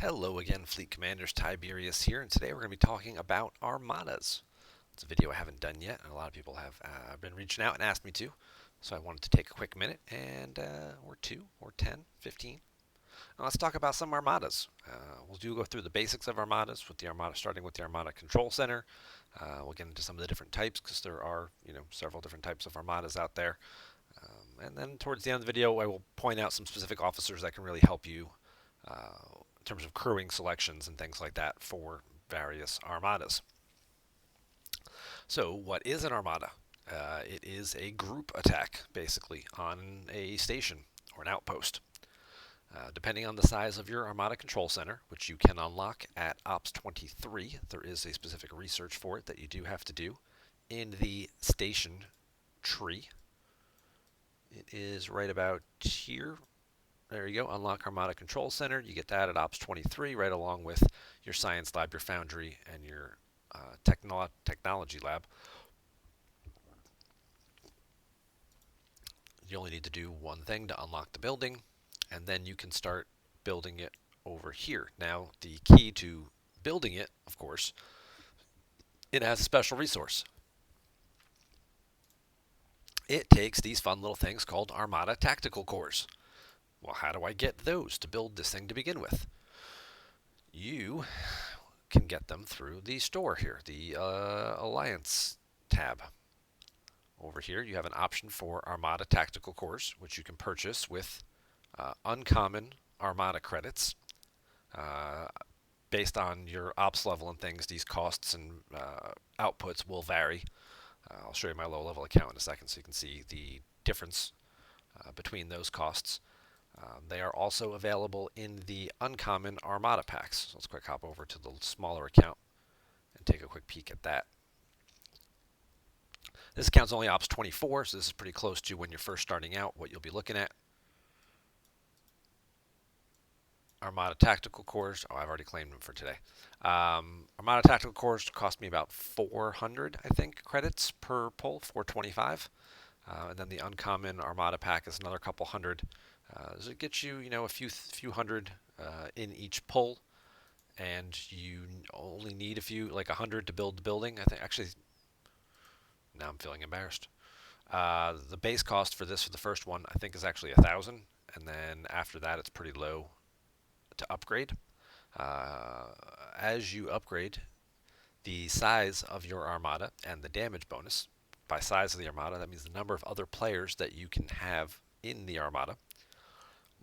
Hello again, Fleet Commanders. Tiberius here, and today we're going to be talking about Armadas. It's a video I haven't done yet, and a lot of people have been reaching out and asked me to, so I wanted to take a quick minute, and or two, or 10, 15. Now let's talk about some Armadas. We'll go through the basics of Armadas, with the Armada starting with the Armada Control Center. We'll get into some of the different types, because there are several different types of Armadas out there. And then towards the end of the video, I will point out some specific officers that can really help you in terms of crewing selections and things like that for various armadas. So, what is an armada? It is a group attack, basically, on a station or an outpost. Depending on the size of your Armada Control Center, which you can unlock at Ops 23, there is a specific research for it that you do have to do in the station tree. It is right about here. There you go, unlock Armada Control Center. You get that at Ops 23, right along with your Science Lab, your Foundry, and your Technology Lab. You only need to do one thing to unlock the building, and then you can start building it over here. Now, the key to building it, of course, it has a special resource. It takes these fun little things called Armada Tactical Cores. Well, how do I get those to build this thing to begin with? You can get them through the store here, the Alliance tab. Over here, you have an option for Armada Tactical Cores, which you can purchase with uncommon Armada credits. Based on your ops level and things, these costs and outputs will vary. I'll show you my low level account in a second so you can see the difference between those costs. They are also available in the uncommon Armada packs. So let's quick hop over to the smaller account and take a quick peek at that. This account's only Ops 24, so this is pretty close to when you're first starting out, what you'll be looking at. Armada Tactical Cores. Oh, I've already claimed them for today. Armada Tactical Cores cost me about 400, I think, credits per pull, 425. And then the uncommon Armada pack is another couple hundred. So it gets you, a few hundred in each pull, and you only need a few, like 100 to build the building. I think actually, now I'm feeling embarrassed. The base cost for this for the first one, I think, is actually 1,000, and then after that, it's pretty low to upgrade. As you upgrade, the size of your armada and the damage bonus. By size of the armada, that means the number of other players that you can have in the armada.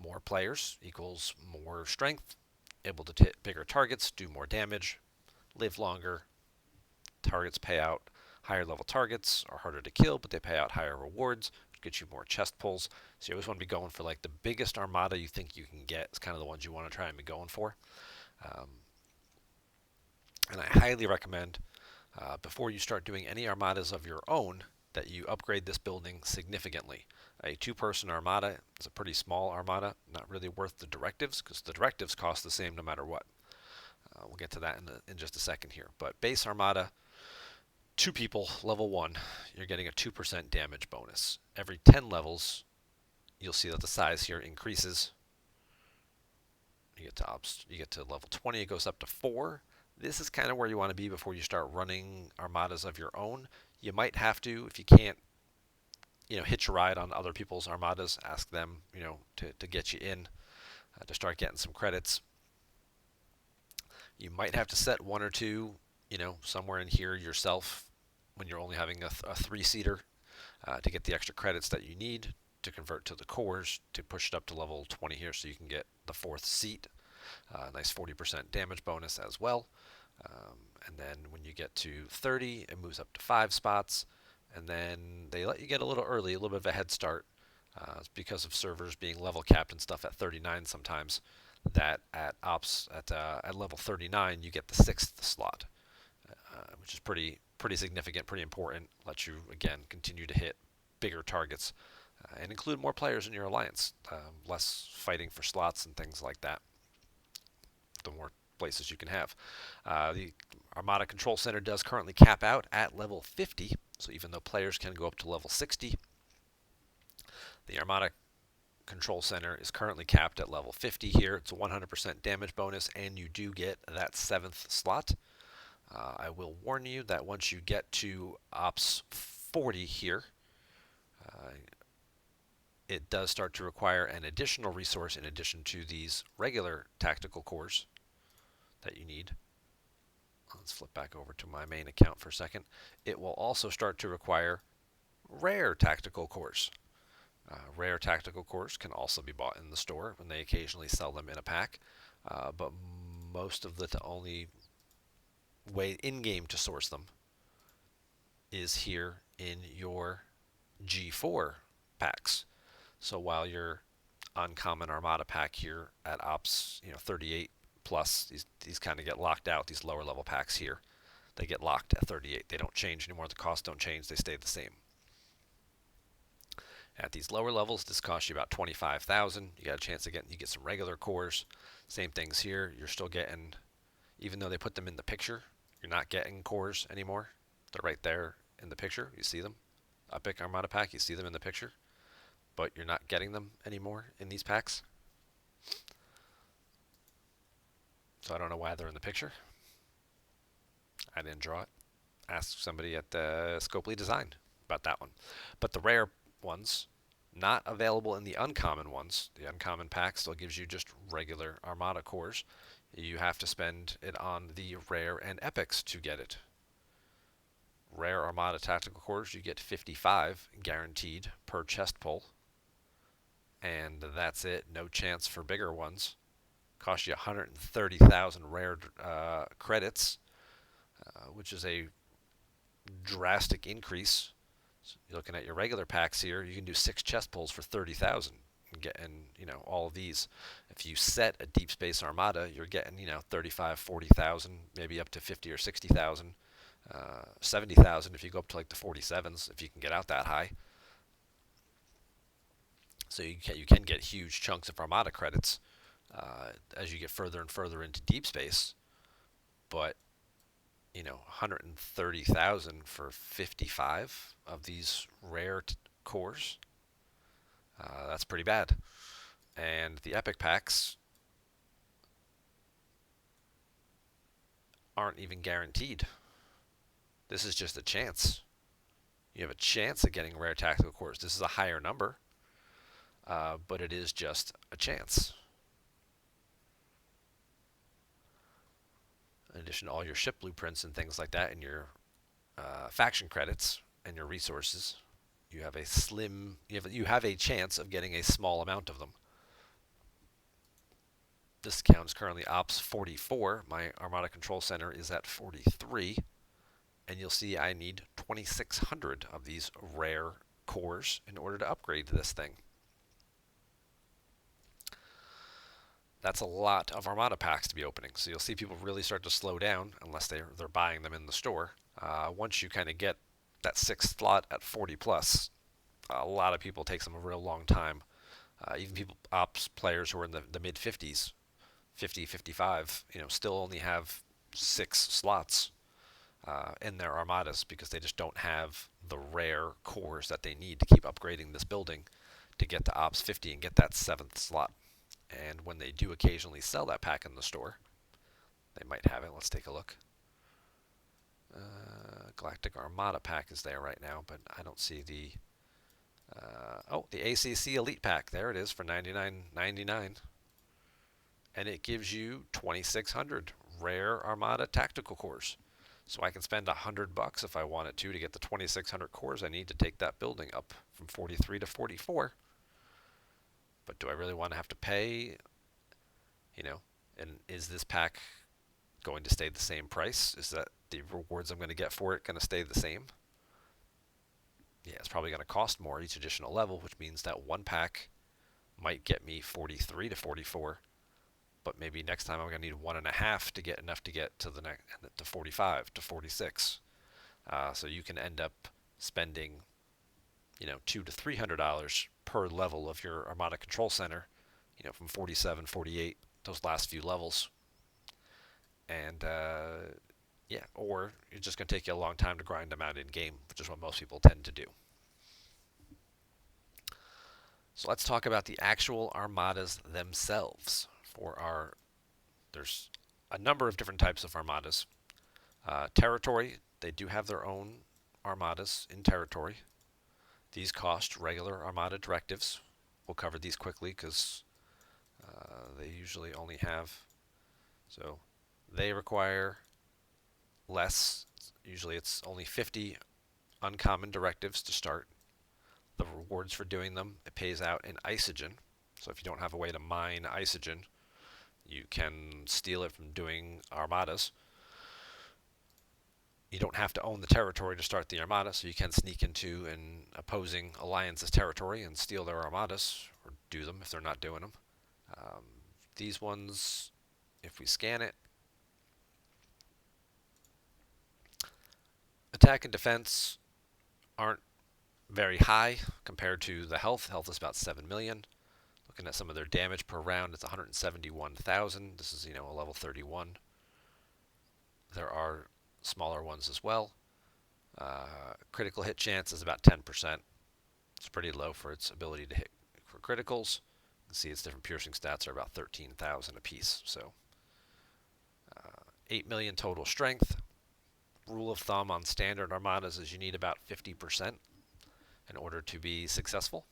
More players equals more strength, able to hit bigger targets, do more damage, live longer. Targets pay out higher level targets are harder to kill, but they pay out higher rewards, which gets you more chest pulls. So you always want to be going for like the biggest armada you think you can get. It's kind of the ones you want to try and be going for. And I highly recommend before you start doing any armadas of your own that you upgrade this building significantly. A two-person armada is a pretty small armada, not really worth the directives because the directives cost the same no matter what. We'll get to that in just a second here. But base armada, 2 people, level 1, you're getting a 2% damage bonus. Every 10 levels, you'll see that the size here increases. You get to level 20, it goes up to 4. This is kind of where you want to be before you start running armadas of your own. You might have to, if you can't, hitch a ride on other people's armadas, ask them, to get you in, to start getting some credits. You might have to set 1 or 2, somewhere in here yourself when you're only having a 3-seater to get the extra credits that you need to convert to the cores to push it up to level 20 here so you can get the 4th seat. Nice 40% damage bonus as well. And then when you get to 30, it moves up to 5 spots. And then they let you get a little early, a little bit of a head start. It's because of servers being level capped and stuff at 39 sometimes. That at level 39 you get the 6th slot, which is pretty significant, pretty important. Lets you again continue to hit bigger targets and include more players in your alliance. Less fighting for slots and things like that. The more places you can have. The Armada Control Center does currently cap out at level 50, so even though players can go up to level 60, the Armada Control Center is currently capped at level 50 here. It's a 100% damage bonus, and you do get that 7th slot. I will warn you that once you get to Ops 40 here, uh, it does start to require an additional resource in addition to these regular tactical cores that you need. Let's flip back over to my main account for a second. It will also start to require rare tactical cores. Rare tactical cores can also be bought in the store when they occasionally sell them in a pack, but most of the only way in-game to source them is here in your G4 packs. So while your uncommon Armada pack here at Ops 38 plus, these kind of get locked out, these lower level packs here. They get locked at 38. They don't change anymore. The costs don't change. They stay the same. At these lower levels, this costs you about 25,000. You got a chance again. You get some regular cores. Same things here. You're still getting, even though they put them in the picture, you're not getting cores anymore. They're right there in the picture. You see them. Epic Armada pack. You see them in the picture, but you're not getting them anymore in these packs. So I don't know why they're in the picture. I didn't draw it. Ask somebody at Scopely Design about that one. But the rare ones, not available in the uncommon ones. The uncommon pack still gives you just regular Armada cores. You have to spend it on the rare and epics to get it. Rare Armada tactical cores, you get 55 guaranteed per chest pull. And that's it. No chance for bigger ones. Cost you 130,000 rare credits, which is a drastic increase. So you're looking at your regular packs here. You can do 6 chest pulls for 30,000 and get, and all of these. If you set a deep space Armada, you're getting 35, 40,000, maybe up to 50 or 60,000, 70,000 if you go up to like the 47s, if you can get out that high. So you can get huge chunks of Armada credits as you get further and further into deep space, but 130,000 for 55 of these rare cores. That's pretty bad. And the epic packs aren't even guaranteed. This is just a chance. You have a chance of getting rare tactical cores. This is a higher number, but it is just a chance. In addition to all your ship blueprints and things like that, and your faction credits and your resources, you have a chance of getting a small amount of them. This account is currently Ops 44. My Armada Control Center is at 43, and you'll see I need 2,600 of these rare cores in order to upgrade this thing. That's a lot of Armada packs to be opening. So you'll see people really start to slow down unless they're buying them in the store. Once you kind of get that 6th slot at 40 plus, a lot of people, takes them a real long time. Even people, ops players who are in the mid 50s, 50, 55, still only have 6 slots in their Armadas because they just don't have the rare cores that they need to keep upgrading this building to get to Ops 50 and get that 7th slot. And when they do occasionally sell that pack in the store, they might have it. Let's take a look. Galactic Armada pack is there right now, but I don't see the... the ACC Elite pack. There it is for $99.99. And it gives you 2,600 rare Armada tactical cores. So I can spend $100 if I wanted to get the 2,600 cores I need to take that building up from 43 to 44. But do I really want to have to pay? And is this pack going to stay the same price? Is that the rewards I'm going to get for it going to stay the same? Yeah, it's probably going to cost more each additional level, which means that one pack might get me 43 to 44, but maybe next time I'm going to need 1.5 to get enough to get to to 45 to 46. So you can end up spending, $200 to $300 per level of your Armada Control Center, from 47, 48, those last few levels. And or it's just going to take you a long time to grind them out in game, which is what most people tend to do. So let's talk about the actual armadas themselves. There's a number of different types of armadas. Territory, they do have their own armadas in territory. These cost regular armada directives. We'll cover these quickly because they usually only have, so they require less. Usually it's only 50 uncommon directives to start. The rewards for doing them, it pays out in isogen. So if you don't have a way to mine isogen, you can steal it from doing armadas. You don't have to own the territory to start the armada, so you can sneak into an opposing alliance's territory and steal their armadas, or do them if they're not doing them. Um, these ones, if we scan it, attack and defense aren't very high compared to the health. Health is about 7 million. Looking at some of their damage per round, it's 171,000. This is, a level 31. There are smaller ones as well. Critical hit chance is about 10%. It's pretty low for its ability to hit for criticals. You can see its different piercing stats are about 13,000 apiece. So 8 million total strength. Rule of thumb on standard armadas is you need about 50% in order to be successful.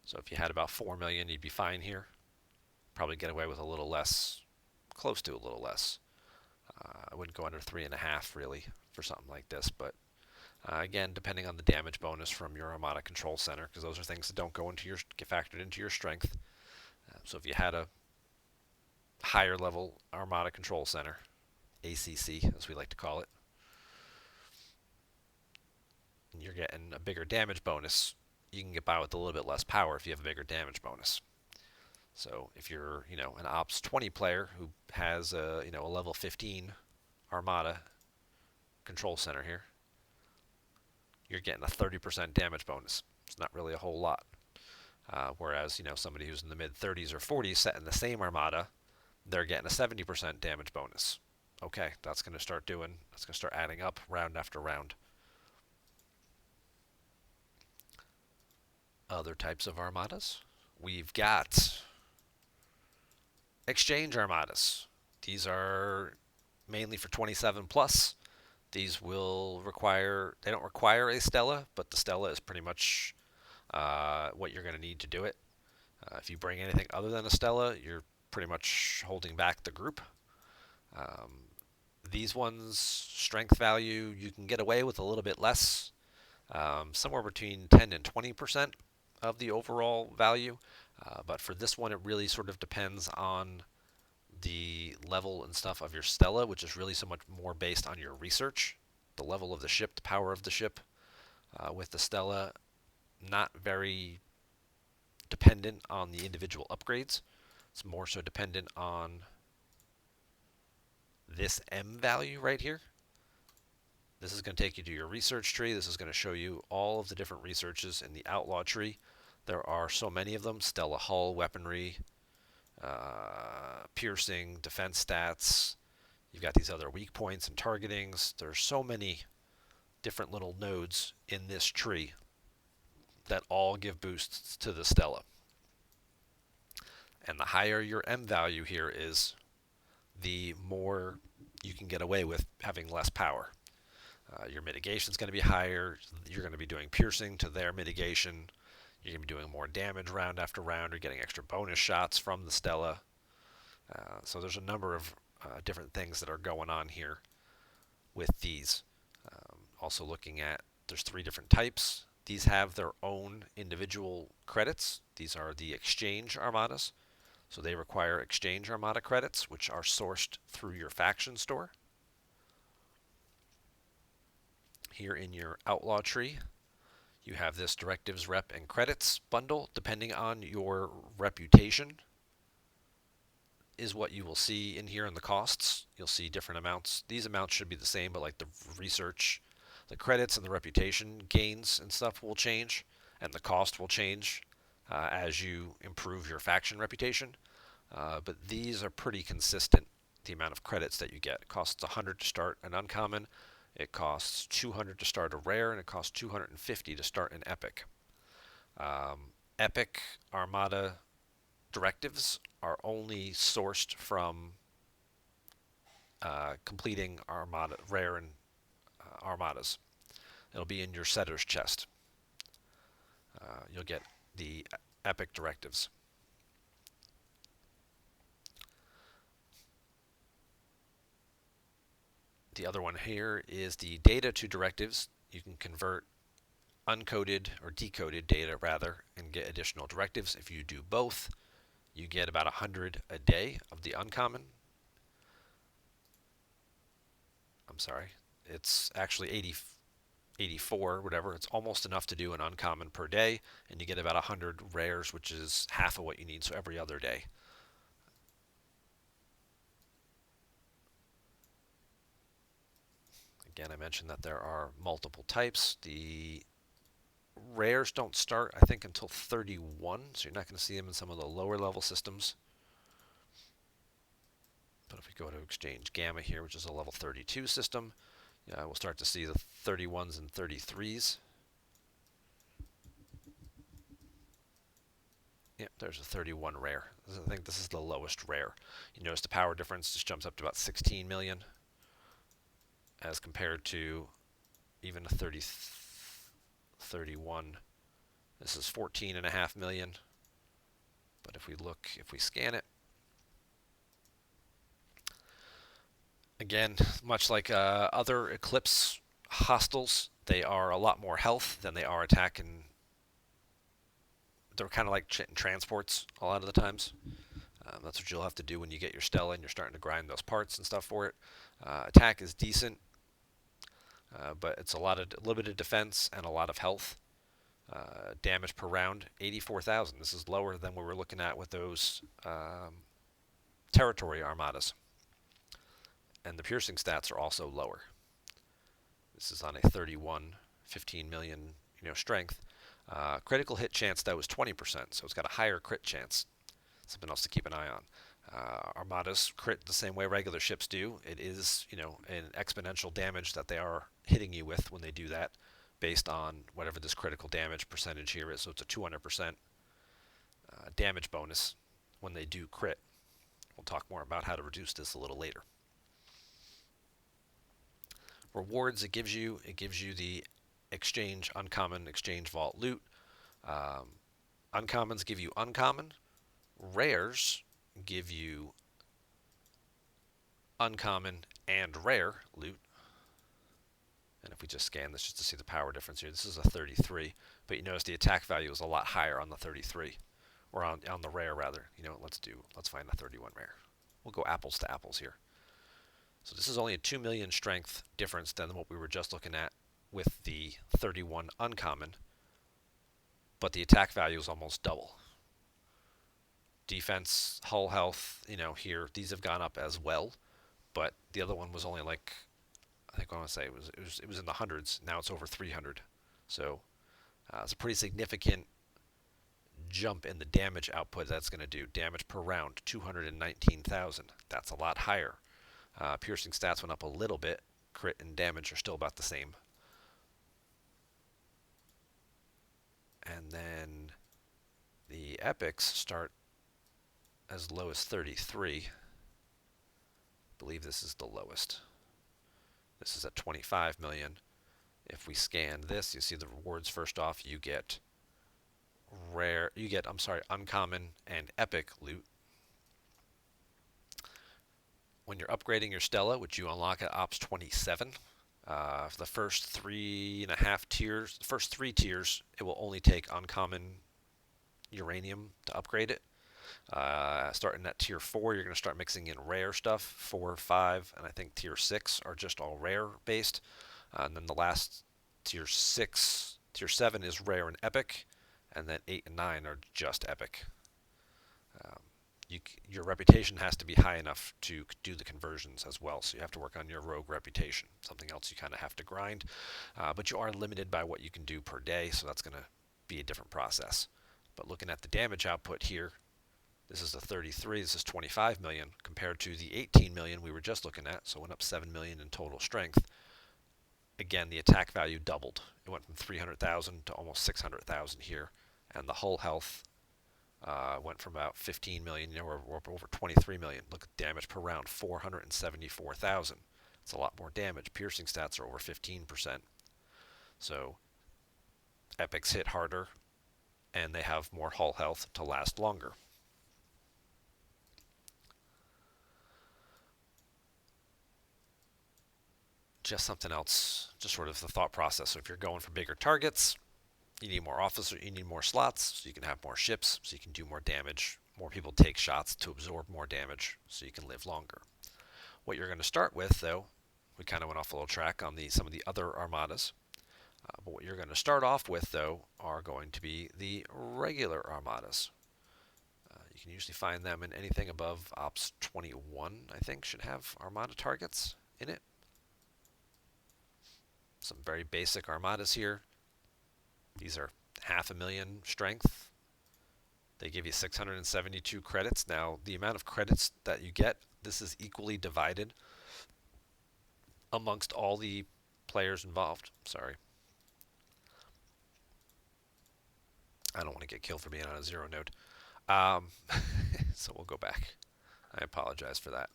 So if you had about 4 million, you'd be fine here. Probably get away with a little less, close to a little less. I wouldn't go under 3.5 really for something like this, but again, depending on the damage bonus from your Armada Control Center, because those are things that don't get factored into your strength. So if you had a higher level Armada Control Center, ACC as we like to call it, and you're getting a bigger damage bonus, you can get by with a little bit less power if you have a bigger damage bonus. So if you're, an Ops 20 player who has a level 15 Armada Control Center here, you're getting a 30% damage bonus. It's not really a whole lot. Whereas, somebody who's in the mid 30s or 40s setting the same Armada, they're getting a 70% damage bonus. Okay, that's going to start adding up round after round. Other types of armadas. We've got exchange armadas. These are mainly for 27 plus. These they don't require a Stella, but the Stella is pretty much what you're going to need to do it. If you bring anything other than a Stella, you're pretty much holding back the group. These ones, strength value, you can get away with a little bit less, somewhere between 10 and 20% of the overall value. But for this one, it really sort of depends on the level and stuff of your Stella, which is really so much more based on your research, the level of the ship, the power of the ship. With the Stella, not very dependent on the individual upgrades. It's more so dependent on this M value right here. This is going to take you to your research tree. This is going to show you all of the different researches in the outlaw tree. There are so many of them: Stella hull, weaponry, piercing, defense stats. You've got these other weak points and targetings. There's so many different little nodes in this tree that all give boosts to the Stella. And the higher your M value here is, the more you can get away with having less power. Your mitigation is going to be higher. You're going to be doing piercing to their mitigation. You're going to be doing more damage round after round. You're getting extra bonus shots from the Stella. So there's a number of different things that are going on here with these. Also looking at, there's 3 different types. These have their own individual credits. These are the exchange armadas. So they require exchange armada credits, which are sourced through your faction store. Here in your outlaw tree, you have this directives, rep, and credits bundle. Depending on your reputation is what you will see in here in the costs. You'll see different amounts. These amounts should be the same, but like the research, the credits and the reputation gains and stuff will change, and the cost will change as you improve your faction reputation. But these are pretty consistent, the amount of credits that you get. It costs 100 to start an uncommon, it costs 200 to start a rare, and it costs 250 to start an epic. Epic Armada directives are only sourced from completing Armada rare and Armadas. It'll be in your setter's chest. You'll get the Epic directives. The other one here is the data to directives. You can convert uncoded or decoded data rather and get additional directives. If you do both, you get about 100 a day of the uncommon. I'm sorry, it's actually 84, whatever. It's almost enough to do an uncommon per day, and you get about 100 rares, which is half of what you need, so every other day. Again, I mentioned that there are multiple types. The rares don't start, I think, until 31, so you're not going to see them in some of the lower level systems. But if we go to Exchange Gamma here, which is a level 32 system, we'll start to see the 31s and 33s. Yep, there's a 31 rare. I think this is the lowest rare. You notice the power difference just jumps up to about 16 million as compared to even a 31. This is 14.5 million. But if we scan it, again, much like other Eclipse hostiles, they are a lot more health than they are attack, and they're kind of like transports a lot of the times. That's what you'll have to do when you get your Stella and you're starting to grind those parts and stuff for it. Attack is decent, but it's a little bit of defense and a lot of health. Damage per round, 84,000. This is lower than what we're looking at with those territory armadas. And the piercing stats are also lower. This is on a 31, 15 million strength. Critical hit chance, though, is 20%, so it's got a higher crit chance. Something else to keep an eye on. Armadas crit the same way regular ships do. It is, an exponential damage that they are hitting you with when they do that, based on whatever this critical damage percentage here is. So it's a 200% damage bonus when they do crit. We'll talk more about how to reduce this a little later. Rewards it gives you the exchange uncommon exchange vault loot. Uncommons give you uncommon. Rares give you uncommon and rare loot. And if we just scan this just to see the power difference here, this is a 33, but you notice the attack value is a lot higher on the 33, or on the rare rather. Let's find a 31 rare. We'll go apples to apples here. So this is only a 2 million strength difference than what we were just looking at with the 31 uncommon, but the attack value is almost double. Defense, hull health, here, these have gone up as well, but the other one was only like, I think I want to say it was in the hundreds. Now it's over 300. So it's a pretty significant jump in the damage output that's going to do. Damage per round, 219,000. That's a lot higher. Piercing stats went up a little bit. Crit and damage are still about the same. And then the epics start as low as 33. I believe this is the lowest. This is at 25 million. If we scan this, you see the rewards. First off, you get uncommon and epic loot. When you're upgrading your Stella, which you unlock at Ops 27, for the first 3.5 tiers, the first 3 tiers, it will only take uncommon uranium to upgrade it. Starting at tier 4, you're going to start mixing in rare stuff. 4, 5, and I think tier 6 are just all rare based. And then the last tier 7 is rare and epic, and then 8 and 9 are just epic. Your reputation has to be high enough to do the conversions as well, so you have to work on your rogue reputation. Something else you kind of have to grind, but you are limited by what you can do per day, so that's going to be a different process. But looking at the damage output here, this is a 33, this is 25 million compared to the 18 million we were just looking at, so it went up 7 million in total strength. Again, the attack value doubled. It went from 300,000 to almost 600,000 here. and the hull health went from about 15 million, we're over 23 million. Look at damage per round, 474,000. It's a lot more damage. Piercing stats are over 15%. So epics hit harder, and they have more hull health to last longer. Just something else, just sort of the thought process. So if you're going for bigger targets, you need more officers, you need more slots, so you can have more ships, so you can do more damage. More people take shots to absorb more damage, so you can live longer. What you're going to start with, though, we kind of went off a little track on some of the other armadas. But what you're going to start off with, though, are going to be the regular armadas. You can usually find them in anything above Ops 21, I think, should have armada targets in it. Some very basic armadas here. These are 500,000 strength. They give you 672 credits. Now, the amount of credits that you get, this is equally divided amongst all the players involved. Sorry. I don't want to get killed for being on a 0 node. So we'll go back. I apologize for that.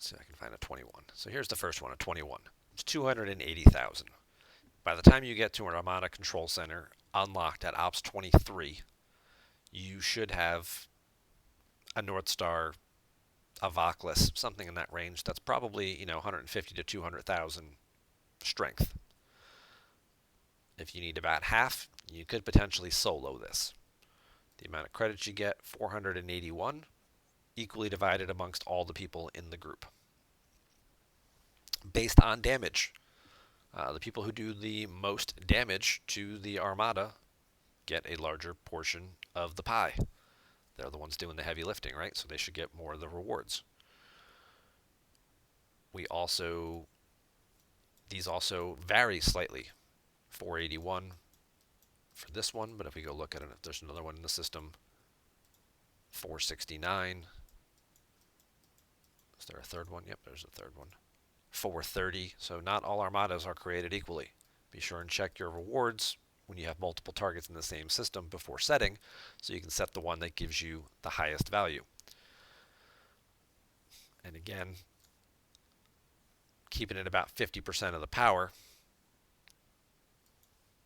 See if I can find a 21. So here's the first one, a 21. It's 280,000. By the time you get to an Armada Control Center unlocked at Ops 23, you should have a North Star, a Voclus, something in that range. That's probably 150 to 200,000 strength. If you need about half, you could potentially solo this. The amount of credits you get, 481, equally divided amongst all the people in the group. Based on damage, the people who do the most damage to the Armada get a larger portion of the pie. They're the ones doing the heavy lifting, right? So they should get more of the rewards. These also vary slightly. 481 for this one, but if we go look at it, if there's another one in the system, 469. Is there a third one? Yep, there's a third one. 430. So not all armadas are created equally. Be sure and check your rewards when you have multiple targets in the same system before setting, so you can set the one that gives you the highest value. And again, keeping it about 50% of the power,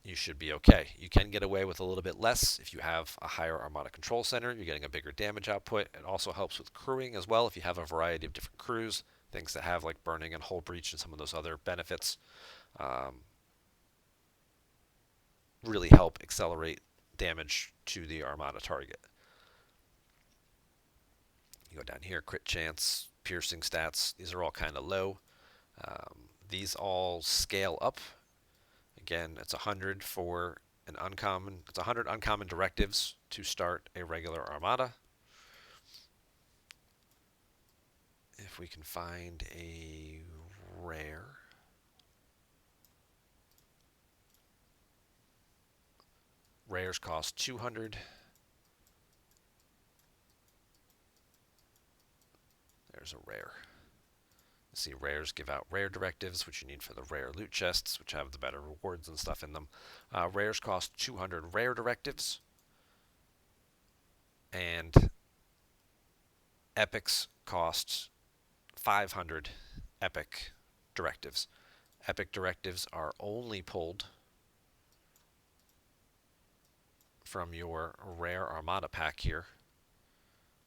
you should be okay. You can get away with a little bit less if you have a higher Armada Control Center. You're getting a bigger damage output. It also helps with crewing as well if you have a variety of different crews, things that have like burning and hull breach and some of those other benefits. Really help accelerate damage to the Armada target. You go down here, crit chance, piercing stats. These are all kind of low. These all scale up. Again, it's 100 for an uncommon. It's 100 uncommon directives to start a regular Armada. If we can find a rare. Rares cost 200. There's a rare. See, rares give out rare directives, which you need for the rare loot chests, which have the better rewards and stuff in them. Rares cost 200 rare directives. And epics cost 500 epic directives. Epic directives are only pulled from your rare Armada pack here.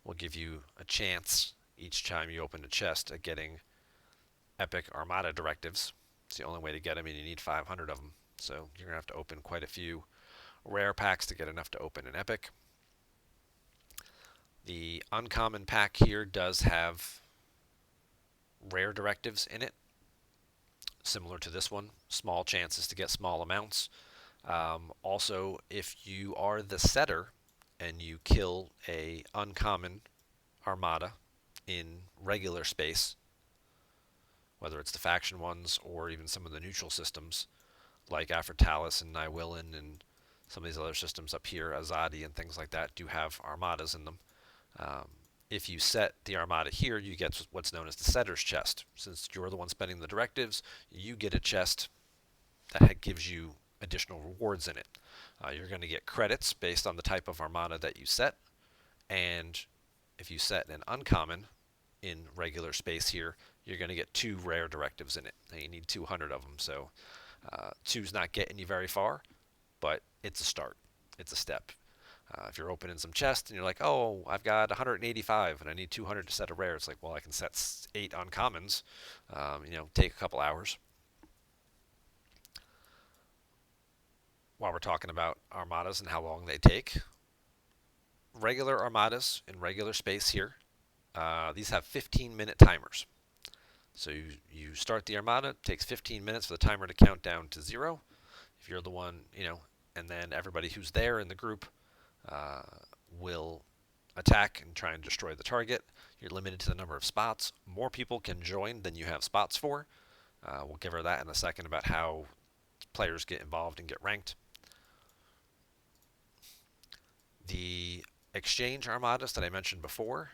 Will give you a chance each time you open a chest at getting epic Armada directives. It's the only way to get them, and you need 500 of them. So you're going to have to open quite a few rare packs to get enough to open an epic. The uncommon pack here does have rare directives in it, similar to this one. Small chances to get small amounts. Also, if you are the setter and you kill a uncommon Armada in regular space, whether it's the faction ones or even some of the neutral systems like Aphroditalis and Nywilin and some of these other systems up here, Azadi and things like that, do have Armadas in them. If you set the Armada here, you get what's known as the setter's chest. Since you're the one spending the directives, you get a chest that gives you additional rewards in it. You're going to get credits based on the type of Armada that you set, and if you set an uncommon in regular space here, you're going to get 2 rare directives in it. And you need 200 of them, so 2's not getting you very far, but it's a start. It's a step. If you're opening some chests and you're like, oh, I've got 185 and I need 200 to set a rare, it's like, well, I can set 8 uncommons. Take a couple hours. While we're talking about Armadas and how long they take, regular Armadas in regular space here, these have 15-minute timers. So you start the Armada, it takes 15 minutes for the timer to count down to 0. If you're the one, and then everybody who's there in the group will attack and try and destroy the target. You're limited to the number of spots. More people can join than you have spots for. We'll give her that in a second about how players get involved and get ranked. The exchange Armadas that I mentioned before,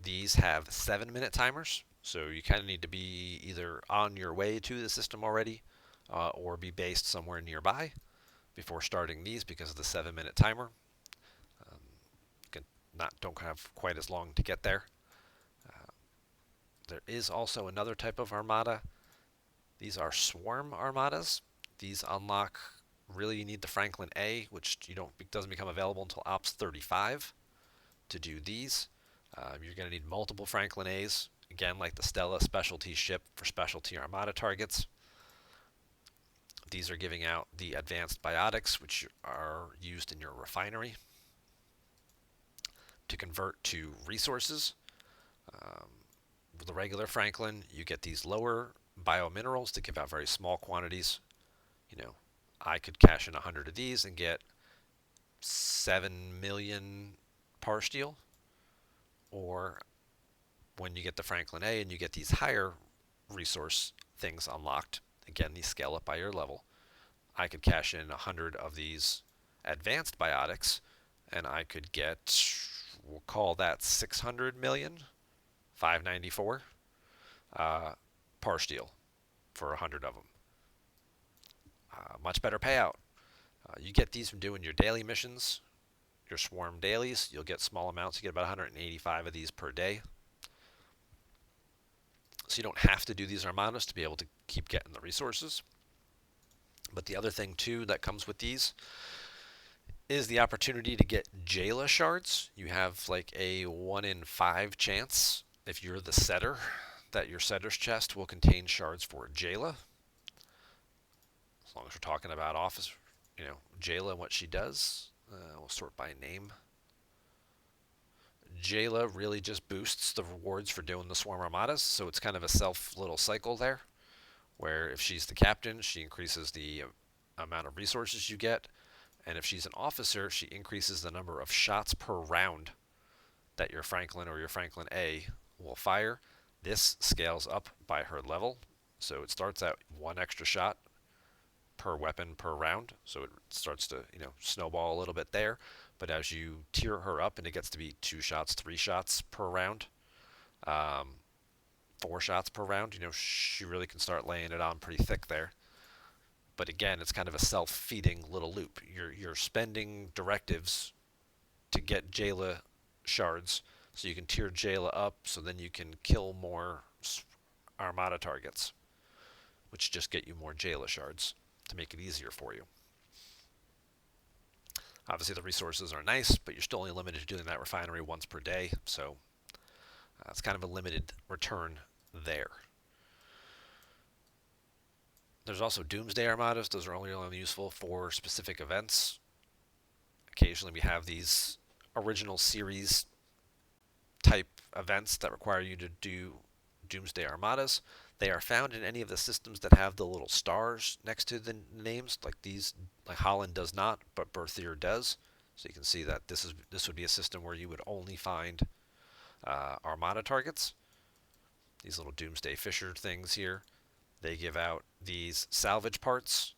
these have 7-minute timers. So you kind of need to be either on your way to the system already or be based somewhere nearby before starting these because of the 7-minute timer. Don't have quite as long to get there. There is also another type of Armada. These are swarm Armadas. These unlock, really you need the Franklin A, which doesn't become available until Ops 35 to do these. You're going to need multiple Franklin A's, again like the Stella specialty ship for specialty Armada targets. These are giving out the advanced biotics, which are used in your refinery to convert to resources. With the regular Franklin, you get these lower biominerals to give out very small quantities. I could cash in 100 of these and get 7 million par steel. Or when you get the Franklin A and you get these higher resource things unlocked, again, these scale up by your level, I could cash in 100 of these advanced biotics and I could get, we'll call that 600 million, 594 par steel for 100 of them. Much better payout. You get these from doing your daily missions, your swarm dailies. You'll get small amounts. You get about 185 of these per day. So you don't have to do these Armadas to be able to keep getting the resources. But the other thing too that comes with these is the opportunity to get Jayla shards. You have like a 1 in 5 chance, if you're the setter, that your setter's chest will contain shards for Jayla. As long as we're talking about office, Jayla and what she does. We'll sort by name. Jayla really just boosts the rewards for doing the Swarm Armadas, so it's kind of a self little cycle there, where if she's the captain, she increases the amount of resources you get, and if she's an officer, she increases the number of shots per round that your Franklin or your Franklin A will fire. This scales up by her level, so it starts at 1 extra shot per weapon per round, so it starts to snowball a little bit there. But as you tier her up and it gets to be 2 shots, 3 shots per round, 4 shots per round, she really can start laying it on pretty thick there. But again, it's kind of a self-feeding little loop. You're spending directives to get Jayla shards, so you can tier Jayla up, so then you can kill more Armada targets, which just get you more Jayla shards to make it easier for you. Obviously, the resources are nice, but you're still only limited to doing that refinery once per day, so it's kind of a limited return there. There's also Doomsday Armadas. Those are only useful for specific events. Occasionally, we have these original series type events that require you to do Doomsday Armadas. They are found in any of the systems that have the little stars next to the names, like these. Like Holland does not, but Berthier does. So you can see that this would be a system where you would only find Armada targets. These little Doomsday Fisher things here. They give out these salvage parts.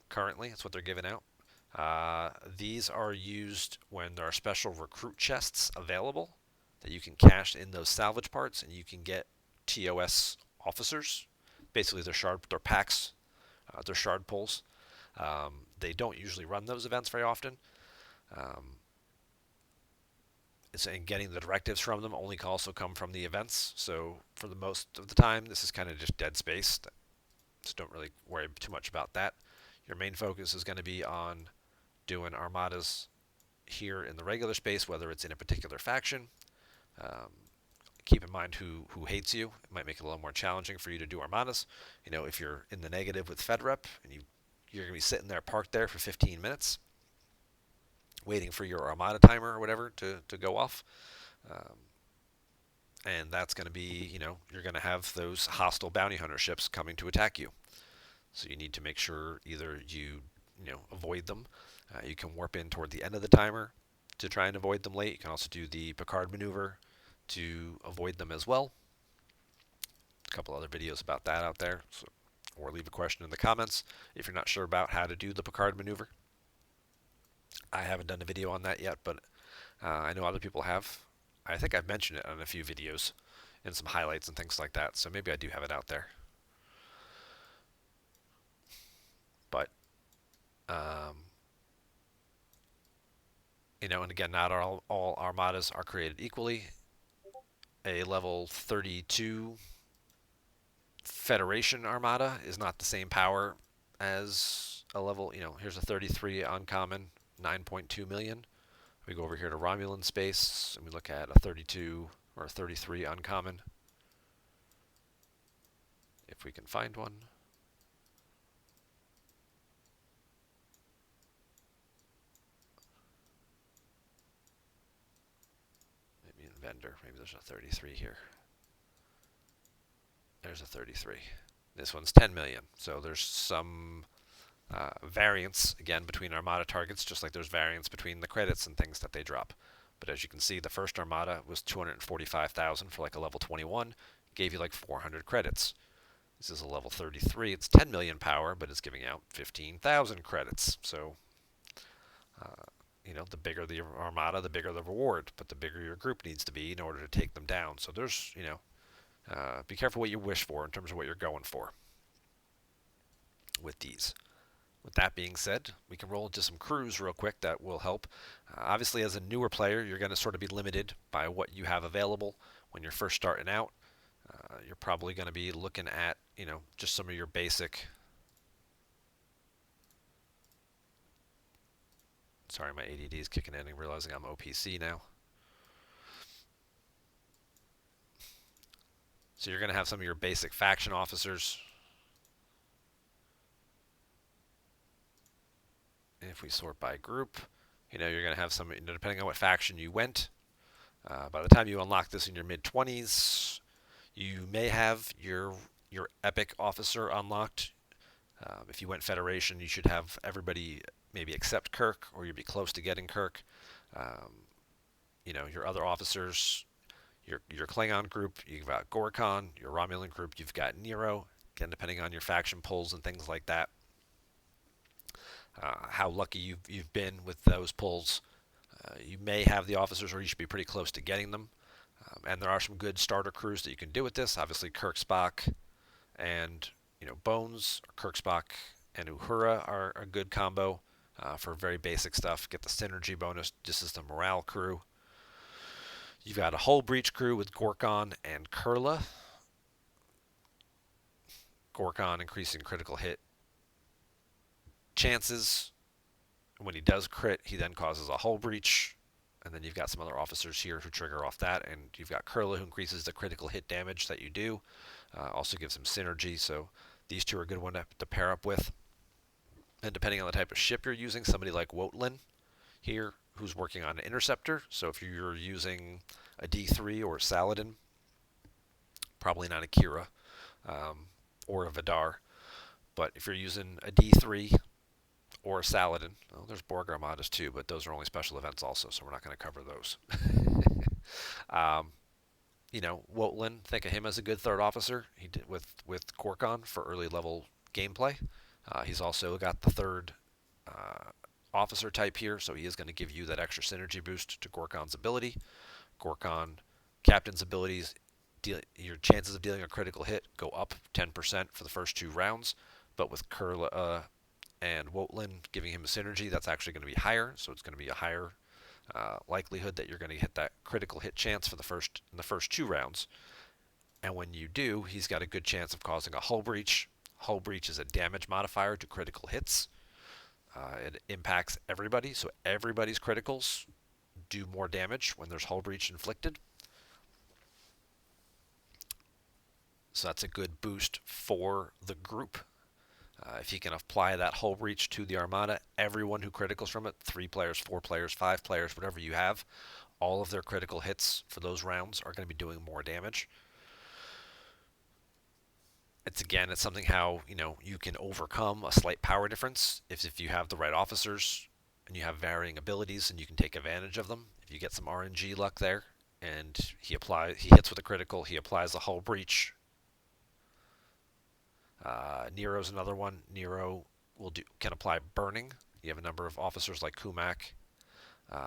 Currently, that's what they're giving out. These are used when there are special recruit chests available that you can cash in those salvage parts, and you can get TOS officers. Basically, they're packs, they're shard pulls. They don't usually run those events very often. Um, and getting the directives from them only can also come from the events. So for the most of the time, this is kind of just dead space. So don't really worry too much about that. Your main focus is going to be on doing armadas here in the regular space, whether it's in a particular faction. Um, Keep in mind who hates you. It might make it a little more challenging for you to do armadas. If you're in the negative with FedRep and you're going to be sitting there parked there for 15 minutes waiting for your armada timer or whatever to go off. Um, and that's going to be, you're going to have those hostile bounty hunter ships coming to attack you. So you need to make sure either you avoid them. You can warp in toward the end of the timer to try and avoid them late. You can also do the Picard maneuver to avoid them as well. A couple other videos about that out there. So, or leave a question in the comments if you're not sure about how to do the Picard maneuver. I haven't done a video on that yet, but I know other people have. I think I've mentioned it on a few videos and some highlights and things like that, so maybe I do have it out there. But, and again, not all armadas are created equally. A level 32 Federation Armada is not the same power as a level, here's a 33 uncommon, 9.2 million. We go over here to Romulan space, and we look at a 32 or a 33 uncommon, if we can find one. Maybe in vendor, maybe there's a 33 here. There's a 33. This one's 10 million, so there's some variance, again, between Armada targets, just like there's variance between the credits and things that they drop. But as you can see, the first Armada was 245,000 for like a level 21, gave you like 400 credits. This is a level 33. It's 10 million power, but it's giving out 15,000 credits. So, the bigger the Armada, the bigger the reward, but the bigger your group needs to be in order to take them down. So there's, be careful what you wish for in terms of what you're going for with these. With that being said, we can roll into some crews real quick that will help. Obviously, as a newer player, you're going to sort of be limited by what you have available when you're first starting out. You're probably going to be looking at, just some of your basic... Sorry, my ADD is kicking in and realizing I'm OPC now. So you're going to have some of your basic faction officers. If we sort by group, you're going to have some, depending on what faction you went. By the time you unlock this in your mid-20s, you may have your epic officer unlocked. If you went Federation, you should have everybody maybe except Kirk, or you'd be close to getting Kirk. Your other officers, your Klingon group, you've got Gorkon. Your Romulan group, you've got Nero. Again, depending on your faction pulls and things like that. How lucky you've been with those pulls. You may have the officers, or you should be pretty close to getting them. And there are some good starter crews that you can do with this. Obviously, Kirk, Spock, and Bones, or Kirk, Spock, and Uhura are a good combo for very basic stuff. Get the synergy bonus. This is the morale crew. You've got a hull breach crew with Gorkon and Kurla. Gorkon increasing critical hit chances. When he does crit, he then causes a hull breach. And then you've got some other officers here who trigger off that. And you've got Kurla, who increases the critical hit damage that you do. Also gives him synergy. So these two are a good one to pair up with. And depending on the type of ship you're using, somebody like Wotlin here, who's working on an interceptor. So if you're using a D3 or a Saladin, probably not a Kira or a Vidar. But if you're using a D3 or a Saladin, well, there's Borg Armadas too, but those are only special events also, so we're not going to cover those. Wotlin, think of him as a good third officer. He did with Gorkon for early level gameplay. He's also got the third officer type here, so he is going to give you that extra synergy boost to Gorkon's ability. Gorkon captain's abilities, your chances of dealing a critical hit go up 10% for the first 2 rounds, but with Kurla and Wotlin giving him a synergy, that's actually going to be higher, so it's going to be a higher likelihood that you're going to hit that critical hit chance for in the first 2 rounds. And when you do, he's got a good chance of causing a hull breach. Hull breach is a damage modifier to critical hits. It impacts everybody, so everybody's criticals do more damage when there's hull breach inflicted. So that's a good boost for the group. If you can apply that hull breach to the Armada, everyone who criticals from it, 3 players, 4 players, 5 players, whatever you have, all of their critical hits for those rounds are going to be doing more damage. It's something how you can overcome a slight power difference if you have the right officers and you have varying abilities and you can take advantage of them. If you get some RNG luck there and he hits with a critical, he applies the hull breach. Nero's another one. Nero can apply burning. You have a number of officers like Kumak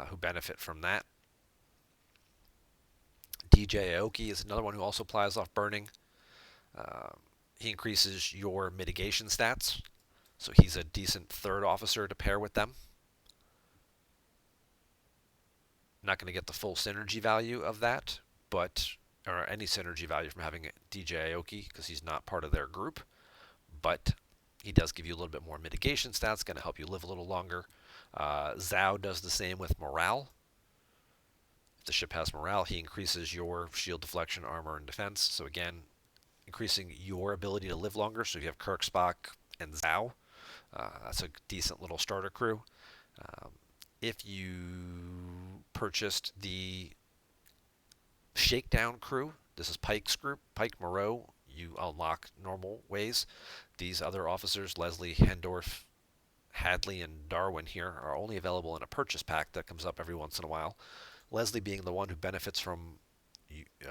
who benefit from that. DJ Aoki is another one who also applies off burning. He increases your mitigation stats, so he's a decent third officer to pair with them. Not going to get the full synergy value of that, or any synergy value from having DJ Aoki because he's not part of their group, but he does give you a little bit more mitigation stats, going to help you live a little longer. Zhao does the same with morale. If the ship has morale, he increases your shield deflection, armor, and defense. So again, increasing your ability to live longer. So if you have Kirk, Spock, and Zhao, that's a decent little starter crew. If you purchased the Shakedown crew, this is Pike's group, Pike Moreau, you unlock normal ways. These other officers, Leslie, Hendorf, Hadley, and Darwin here, are only available in a purchase pack that comes up every once in a while. Leslie being the one who benefits from,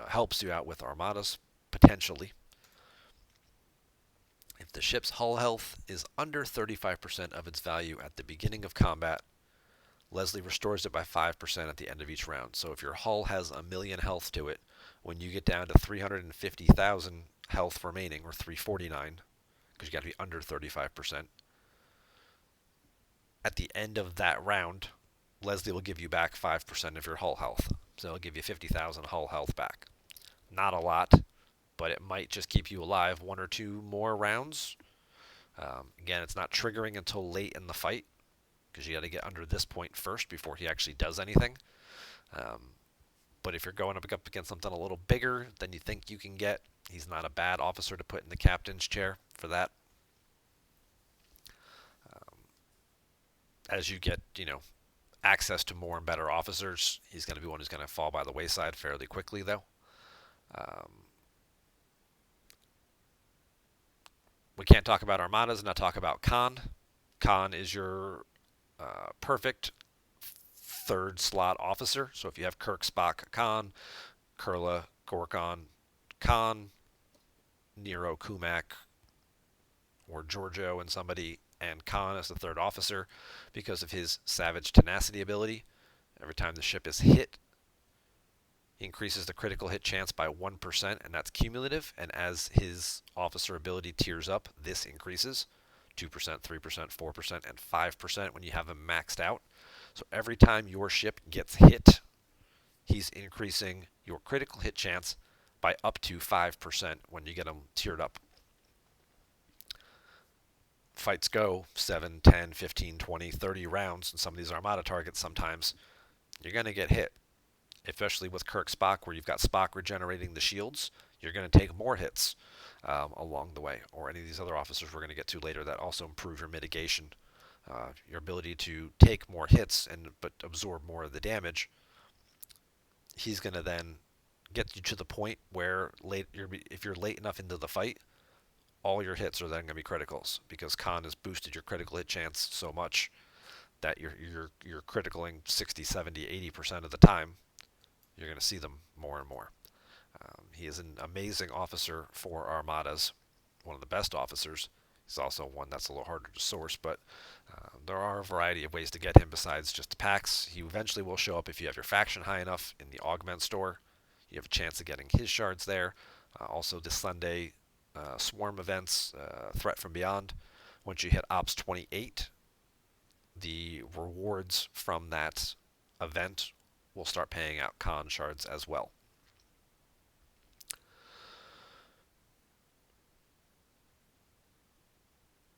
helps you out with Armadas, potentially. If the ship's hull health is under 35% of its value at the beginning of combat, Leslie restores it by 5% at the end of each round. So if your hull has 1,000,000 health to it, when you get down to 350,000 health remaining, or 349, because you got to be under 35%, at the end of that round, Leslie will give you back 5% of your hull health. So it'll give you 50,000 hull health back. Not a lot, but it might just keep you alive 1 or 2 more rounds. Again, it's not triggering until late in the fight, because you got to get under this point first before he actually does anything. But if you're going up against something a little bigger than you think you can get, he's not a bad officer to put in the captain's chair for that. As you get, access to more and better officers, he's going to be one who's going to fall by the wayside fairly quickly, though. We can't talk about Armadas and not talk about Khan. Khan is your perfect third slot officer. So if you have Kirk, Spock, Khan, Kurla, Gorkon, Khan, Nero, Kumak, or Giorgio and somebody, and Khan as the third officer, because of his Savage Tenacity ability. Every time the ship is hit, he increases the critical hit chance by 1%, and that's cumulative. And as his officer ability tiers up, this increases 2%, 3%, 4%, and 5% when you have him maxed out. So every time your ship gets hit, he's increasing your critical hit chance by up to 5% when you get him tiered up. Fights go 7, 10, 15, 20, 30 rounds, and some of these Armada targets sometimes, you're going to get hit. Especially with Kirk, Spock, where you've got Spock regenerating the shields, you're going to take more hits along the way. Or any of these other officers we're going to get to later that also improve your mitigation. Your ability to take more hits but absorb more of the damage. He's going to then get you to the point where if you're late enough into the fight, all your hits are then going to be criticals, because Khan has boosted your critical hit chance so much that you're criticaling 60, 70, 80% of the time. You're going to see them more and more. He is an amazing officer for Armadas, one of the best officers. He's also one that's a little harder to source, but there are a variety of ways to get him besides just the packs. He eventually will show up if you have your faction high enough in the Augment store. You have a chance of getting his shards there. Also, this Sunday, Swarm events, Threat from Beyond. Once you hit Ops 28, the rewards from that event will start paying out con shards as well.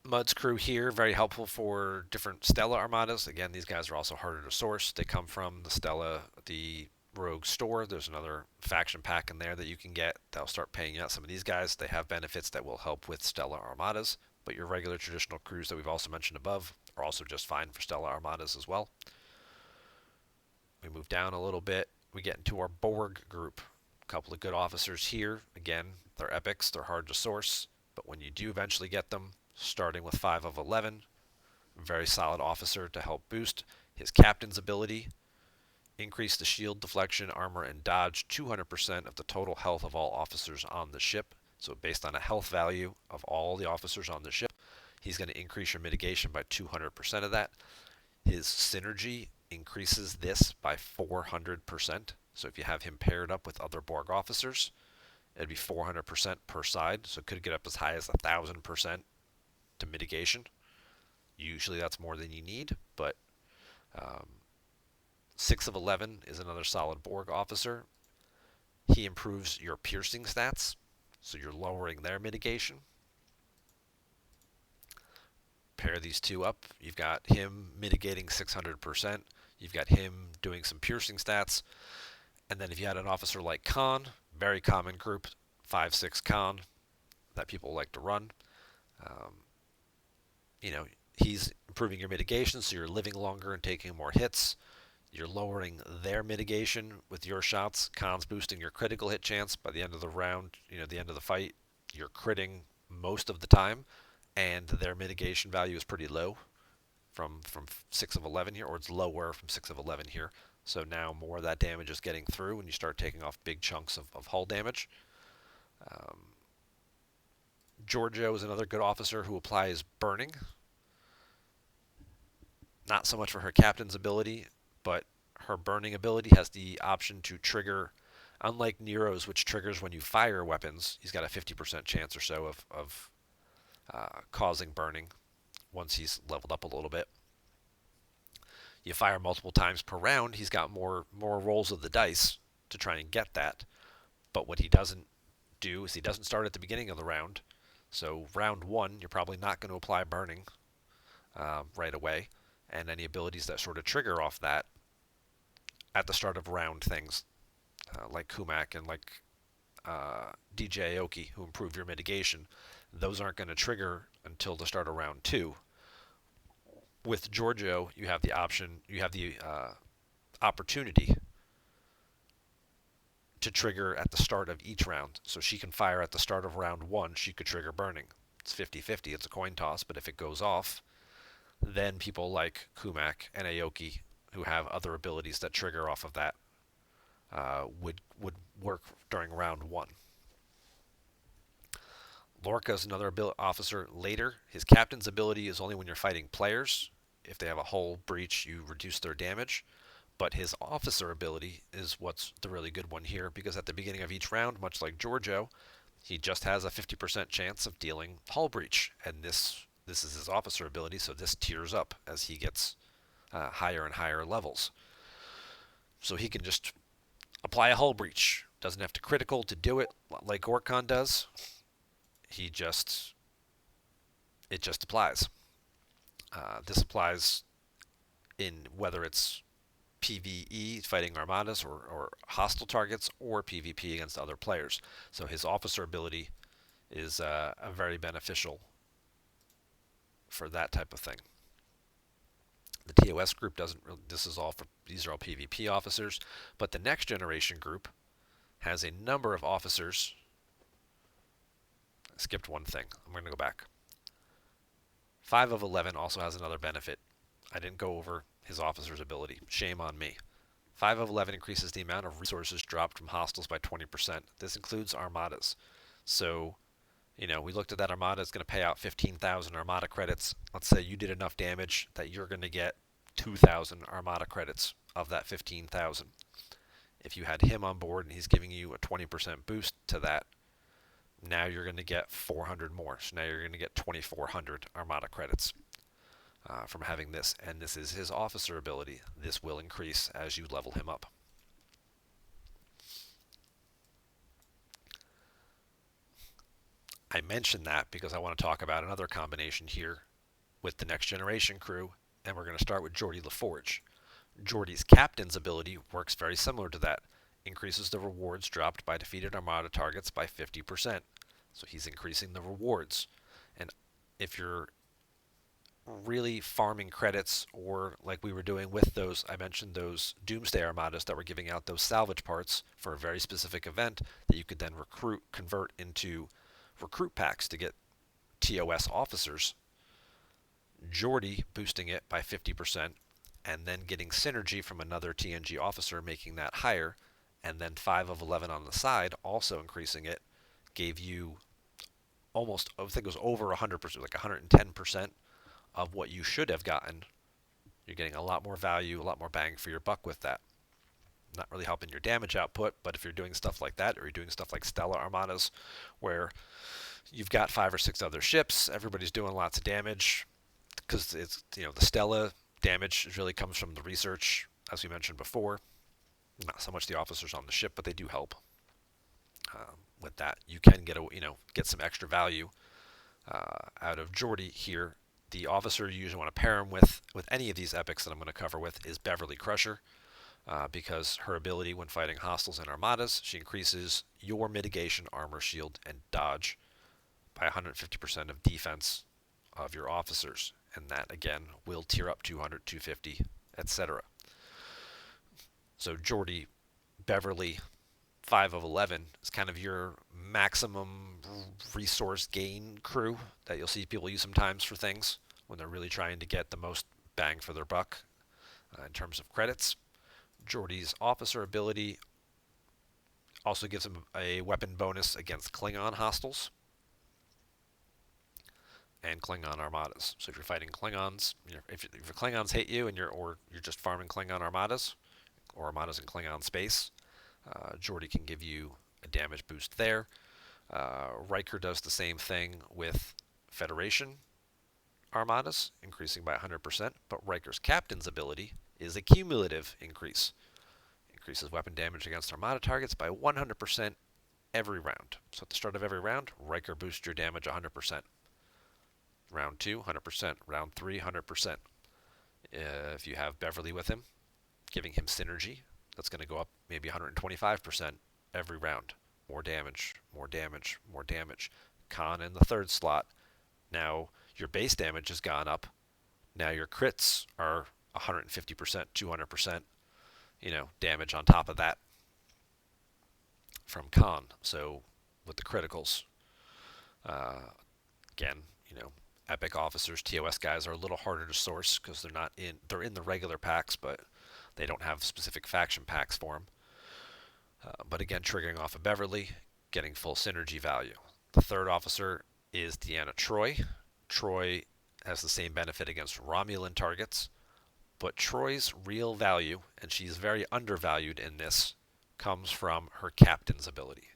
Mud's crew here, very helpful for different Stella Armadas. Again, these guys are also harder to source. They come from the Stella, the Rogue store. There's another faction pack in there that you can get that'll start paying out some of these guys. They have benefits that will help with Stella Armadas, but your regular traditional crews that we've also mentioned above are also just fine for Stella Armadas as well. We move down a little bit. We get into our Borg group. A couple of good officers here. Again, they're epics. They're hard to source, but when you do eventually get them, starting with 5 of 11, very solid officer to help boost his captain's ability, increase the shield, deflection, armor, and dodge 200% of the total health of all officers on the ship. So based on a health value of all the officers on the ship, he's going to increase your mitigation by 200% of that. His synergy increases this by 400%. So if you have him paired up with other Borg officers, it'd be 400% per side. So it could get up as high as 1,000% to mitigation. Usually that's more than you need, but 6 of 11 is another solid Borg officer. He improves your piercing stats, so you're lowering their mitigation. Pair these two up. You've got him mitigating 600%. You've got him doing some piercing stats. And then if you had an officer like Khan, very common group, 5-6 Khan, that people like to run. He's improving your mitigation, so you're living longer and taking more hits. You're lowering their mitigation with your shots. Khan's boosting your critical hit chance. By the end of the round, the end of the fight, you're critting most of the time, and their mitigation value is pretty low from 6 of 11 here, or it's lower from 6 of 11 here. So now more of that damage is getting through when you start taking off big chunks of hull damage. Giorgio is another good officer who applies burning. Not so much for her captain's ability, but her burning ability has the option to trigger, unlike Nero's, which triggers when you fire weapons. He's got a 50% chance or so of causing burning once he's leveled up a little bit. You fire multiple times per round, he's got more rolls of the dice to try and get that. But what he doesn't do is he doesn't start at the beginning of the round. So round 1, you're probably not going to apply burning right away. And any abilities that sort of trigger off that at the start of round things, like Kumak and like DJ Aoki, who improve your mitigation, those aren't going to trigger until the start of round 2. With Giorgio, you have the opportunity to trigger at the start of each round. So she can fire at the start of round 1, she could trigger burning. It's 50-50, it's a coin toss, but if it goes off, then people like Kumak and Aoki, who have other abilities that trigger off of that, would work during round 1. Lorca is another officer later. His captain's ability is only when you're fighting players. If they have a hull breach, you reduce their damage. But his officer ability is what's the really good one here, because at the beginning of each round, much like Giorgio, he just has a 50% chance of dealing hull breach. And this is his officer ability, so this tiers up as he gets higher and higher levels. So he can just apply a hull breach. Doesn't have to critical to do it like Orkhan does. It just applies. This applies in whether it's PvE, fighting Armadas, or hostile targets, or PvP against other players. So his officer ability is a very beneficial for that type of thing. The TOS group doesn't really, these are all PvP officers, but the next generation group has a number of officers. I skipped one thing. I'm going to go back. 5 of 11 also has another benefit. I didn't go over his officer's ability. Shame on me. 5 of 11 increases the amount of resources dropped from hostiles by 20%. This includes Armadas. So We looked at that Armada is going to pay out 15,000 Armada credits. Let's say you did enough damage that you're going to get 2,000 Armada credits of that 15,000. If you had him on board and he's giving you a 20% boost to that, now you're going to get 400 more. So now you're going to get 2,400 Armada credits from having this. And this is his officer ability. This will increase as you level him up. I mentioned that because I want to talk about another combination here with the next generation crew, and we're going to start with Geordie LaForge. Geordie's captain's ability works very similar to that. Increases the rewards dropped by defeated Armada targets by 50%. So he's increasing the rewards. And if you're really farming credits, or like we were doing with those, I mentioned those Doomsday Armadas that were giving out those salvage parts for a very specific event that you could then convert into recruit packs to get TOS officers. Geordie boosting it by 50%, and then getting synergy from another TNG officer, making that higher, and then 5 of 11 on the side, also increasing it, gave you almost, I think it was over 100%, like 110% of what you should have gotten. You're getting a lot more value, a lot more bang for your buck with that. Not really helping your damage output, but if you're doing stuff like that, or you're doing stuff like Stellar Armadas, where you've got 5 or 6 other ships, everybody's doing lots of damage, because it's, the Stella damage really comes from the research, as we mentioned before. Not so much the officers on the ship, but they do help. With that, you can get some extra value out of Geordie here. The officer you usually want to pair him with any of these epics that I'm going to cover with is Beverly Crusher, because her ability when fighting hostiles and armadas, she increases your mitigation, armor, shield, and dodge by 150% of defense of your officers, and that again will tier up 200, 250, etc. So Geordie, Beverly, 5 of 11 is kind of your maximum resource gain crew that you'll see people use sometimes for things when they're really trying to get the most bang for their buck in terms of credits. Geordie's officer ability also gives him a weapon bonus against Klingon hostiles and Klingon armadas. So if you're fighting Klingons, if your Klingons hate you and you're just farming Klingon armadas or armadas in Klingon space, Geordie can give you a damage boost there. Riker does the same thing with Federation armadas, increasing by 100%, but Riker's captain's ability is a cumulative increase. Increases weapon damage against armada targets by 100% every round. So at the start of every round, Riker boosts your damage 100%. Round 2, 100%. Round 3, 100%. If you have Beverly with him, giving him synergy, that's going to go up maybe 125% every round. More damage, more damage, more damage. Khan in the third slot. Now your base damage has gone up. Now your crits are 150%, 200%, damage on top of that from Khan. So with the criticals, again, epic officers, TOS guys are a little harder to source because they're in the regular packs, but they don't have specific faction packs for them. But again, triggering off of Beverly, getting full synergy value. The third officer is Deanna Troi. Troi has the same benefit against Romulan targets, but Troi's real value, and she's very undervalued in this, comes from her captain's ability.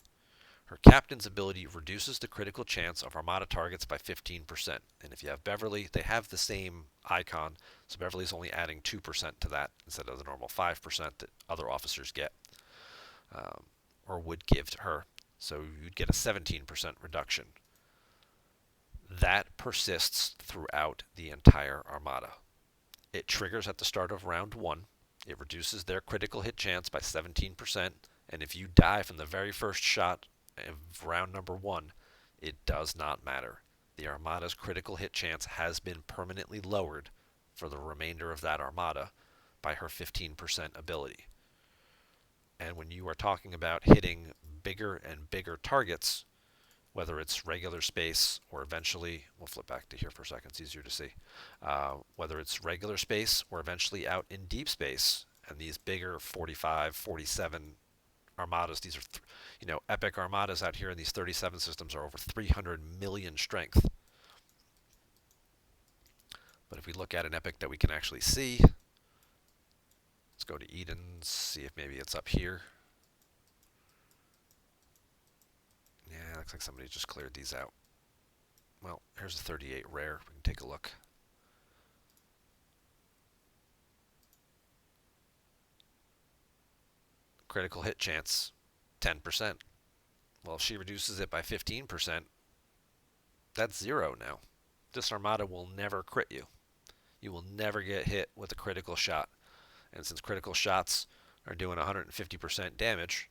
Her captain's ability reduces the critical chance of Armada targets by 15%. And if you have Beverly, they have the same icon, so Beverly's only adding 2% to that instead of the normal 5% that other officers get, or would give to her. So you'd get a 17% reduction. That persists throughout the entire Armada. It triggers at the start of round 1. It reduces their critical hit chance by 17%, and if you die from the very first shot of round number 1, it does not matter. The Armada's critical hit chance has been permanently lowered for the remainder of that Armada by her 15% ability. And when you are talking about hitting bigger and bigger targets, whether it's regular space or eventually, we'll flip back to here for a second, it's easier to see, whether it's regular space or eventually out in deep space, and these bigger 45, 47 Armadas. These are, epic Armadas out here in these 37 systems are over 300 million strength. But if we look at an epic that we can actually see, let's go to Eden, see if maybe it's up here. Yeah, looks like somebody just cleared these out. Well, here's a 38 rare. We can take a look. Critical hit chance, 10%. Well, if she reduces it by 15%, that's 0 now. This Armada will never crit you. You will never get hit with a critical shot. And since critical shots are doing 150% damage,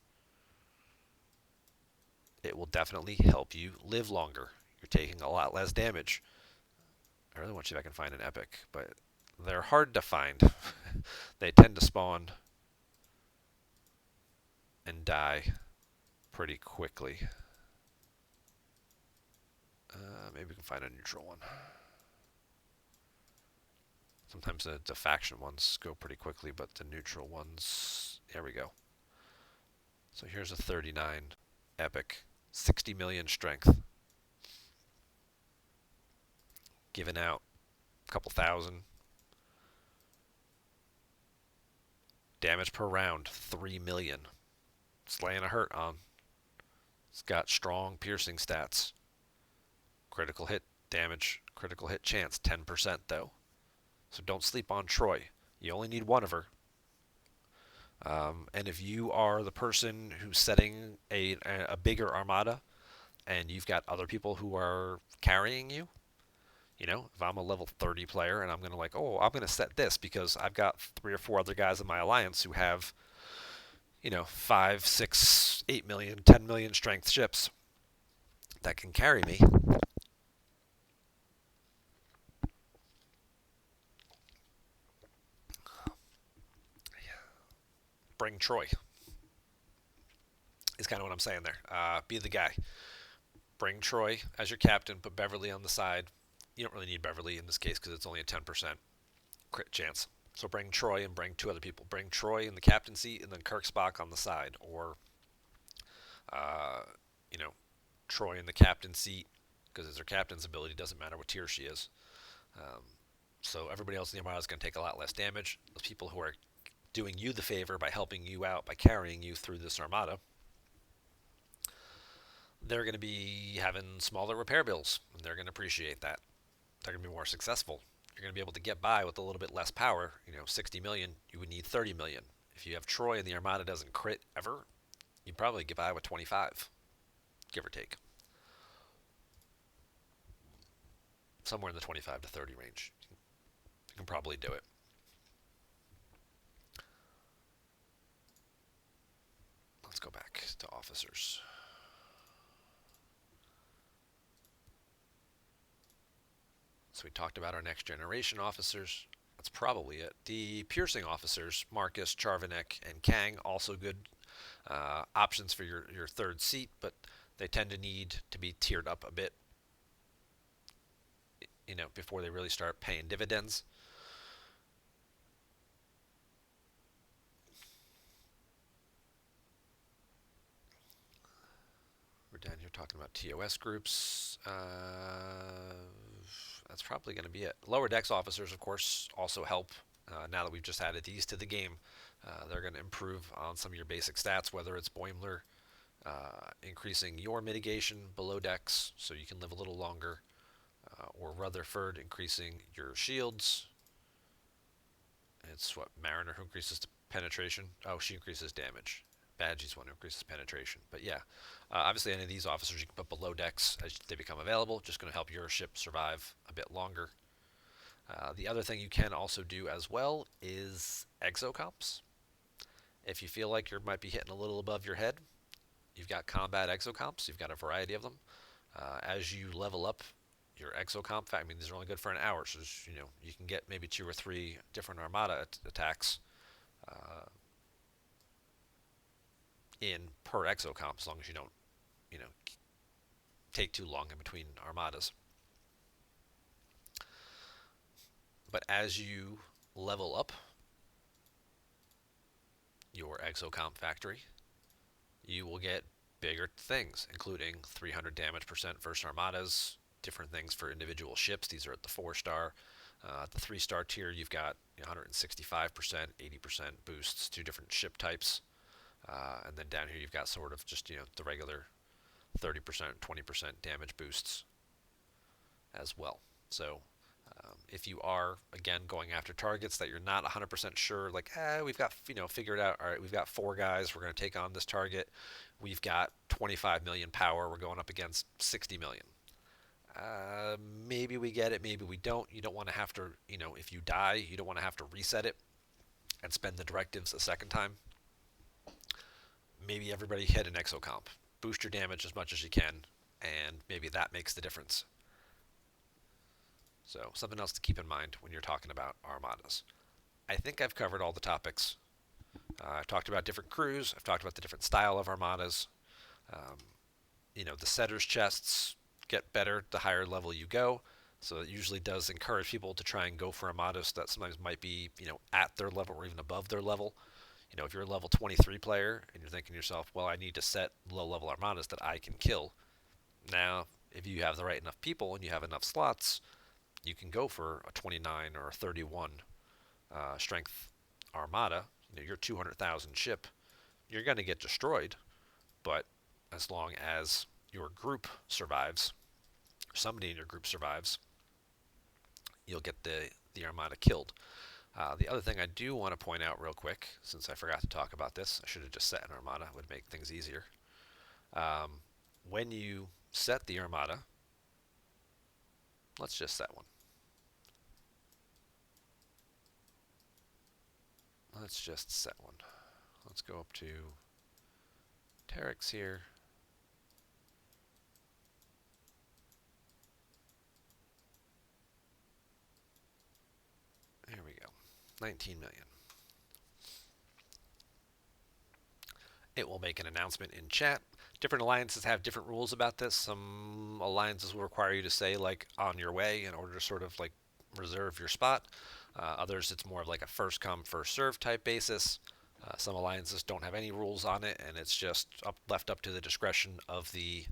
it will definitely help you live longer. You're taking a lot less damage. I really want to see if I can find an epic, but they're hard to find. They tend to spawn and die pretty quickly. Maybe we can find a neutral one. Sometimes the faction ones go pretty quickly, but the neutral ones, there we go. So here's a 39 epic, 60 million strength. Given out a couple thousand. Damage per round, 3 million. It's laying a hurt on. It's got strong piercing stats. Critical hit damage, critical hit chance, 10% though. So don't sleep on Troy. You only need one of her. And if you are the person who's setting a bigger Armada and you've got other people who are carrying you, if I'm a level 30 player and I'm going to I'm going to set this because I've got 3 or 4 other guys in my alliance who have, 5, 6, 8 million, 10 million strength ships that can carry me. Bring Troy is kind of what I'm saying there. Be the guy. Bring Troy as your captain, put Beverly on the side. You don't really need Beverly in this case because it's only a 10% crit chance. So bring Troy and bring 2 other people. Bring Troy in the captain seat and then Kirk Spock on the side. Or, Troy in the captain seat because it's her captain's ability. Doesn't matter what tier she is. So everybody else in the Armada is going to take a lot less damage. Those people who are doing you the favor by helping you out, by carrying you through this Armada, they're going to be having smaller repair bills, and they're going to appreciate that. They're going to be more successful. You're going to be able to get by with a little bit less power. 60 million, you would need 30 million. If you have Troy and the Armada doesn't crit ever, you'd probably get by with 25, give or take. Somewhere in the 25 to 30 range. You can probably do it. Let's go back to officers. So we talked about our next generation officers. That's probably it. The piercing officers, Marcus, Charvanek, and Kang, also good options for your 3rd seat, but they tend to need to be tiered up a bit, before they really start paying dividends. We're down here talking about TOS groups. That's probably going to be it. Lower decks officers, of course, also help. Now that we've just added these to the game, they're going to improve on some of your basic stats, whether it's Boimler increasing your mitigation below decks so you can live a little longer, or Rutherford increasing your shields. It's Mariner who increases penetration. Oh, she increases damage. Badgie's one who increases penetration. But yeah, obviously any of these officers you can put below decks as they become available. Just going to help your ship survive a bit longer. The other thing you can also do as well is exocomps. If you feel like you might be hitting a little above your head, you've got combat exocomps. You've got a variety of them. As you level up your exocomp, these are only good for an hour, so you can get maybe 2 or 3 different Armada attacks in per exocomp, as long as you don't, take too long in between Armadas. But as you level up your exocomp factory, you will get bigger things, including 300 damage percent versus Armadas, different things for individual ships. These are at the 4-star. At the 3-star tier, you've got 165%, 80% boosts to different ship types. And then down here, you've got sort of just, the regular 30%, 20% damage boosts as well. So if you are, again, going after targets that you're not 100% sure, like, we've got, figured out, all right, we've got 4 guys, we're going to take on this target. We've got 25 million power, we're going up against 60 million. Maybe we get it, maybe we don't. You don't want to have to, if you die, you don't want to have to reset it and spend the directives a second time. Maybe everybody hit an exocomp. Boost your damage as much as you can, and maybe that makes the difference. So, something else to keep in mind when you're talking about armadas. I think I've covered all the topics. I've talked about different crews. I've talked about the different style of armadas. Um, the setter's chests get better the higher level you go. So it usually does encourage people to try and go for armadas that sometimes might be, at their level or even above their level. If you're a level 23 player and you're thinking to yourself, well, I need to set low-level armadas that I can kill. Now, if you have the right enough people and you have enough slots, you can go for a 29 or a 31 strength armada. Your 200,000 ship, you're going to get destroyed, but as long as your group survives, somebody in your group survives, you'll get the armada killed. The other thing I do want to point out real quick, since I forgot to talk about this, I should have just set an armada, would make things easier. When you set the armada, let's just set one. Let's just set one. Let's go up to Terex here. There we go. 19 million. It will make an announcement in chat. Different alliances have different rules about this. Some alliances will require you to say, like, on your way in order to sort of, like, reserve your spot. Others, it's more of like a first come, first serve type basis. Some alliances don't have any rules on it, and it's just left up to the discretion of the